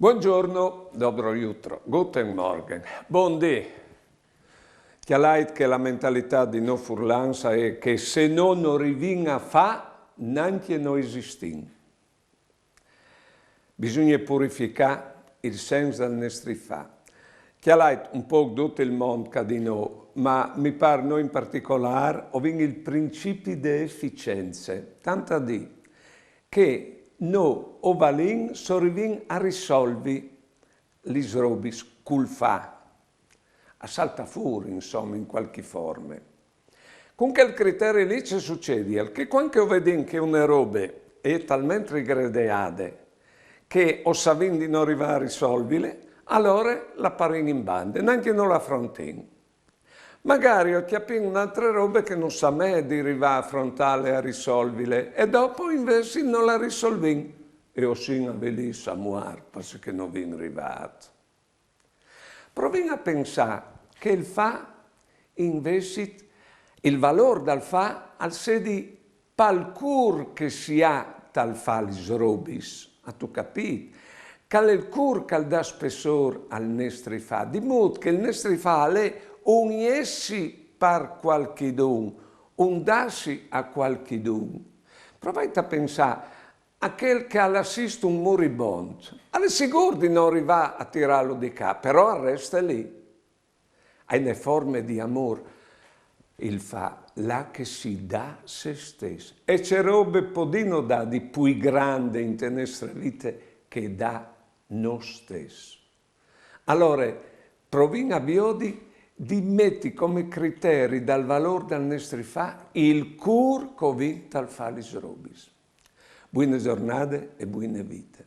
Buongiorno, dobro jutro, guten Morgen, buondì. Chiaramente che la mentalità di no furlanza è che se non arriviamo a fa, neanche noi esistiamo. Bisogna purificare il senso del nostro fa. Chiaramente un po' tutto il mondo che di noi, ma mi pare noi in particolare, ovvero il principio di efficienza, tanto di che noi o valin sorrivin a risolvi le robe col fa, a salta fuori, insomma, in qualche forma. Con quel criterio lì ci succede che quando vediamo che una roba è talmente rigradeata che o sapendo di non arrivare a risolvere, allora la parino in banda, neanche non la affrontiamo. Magari ho capito un'altra roba che non sa mai di arrivare a affrontare e a risolvere e dopo invece non la risolviamo e ho sino a venire a muore perché non viene arrivato. Proviamo a pensare che il fa invece il valore del fa al sedi palcur che si ha tal fa le robis, a tu capito? Che il cur che dà spessore al nostro fa, di modo che il nostro fa è un essi per qualchidun, un darsi a qualchidun. Provate a pensare a quel che all'assiste un moribondo. È sicuro di non arrivare a tirarlo di capo, però resta lì. È una forma di amore. Il fa là che si dà se stesso. E c'è robe podino da di più grande in te nostre vite che dà noi stessi. Allora, proviamo a biodi di metti come criteri dal valore del nostro fa il cur che vinta al fa le robis. Buone giornate e buone vite.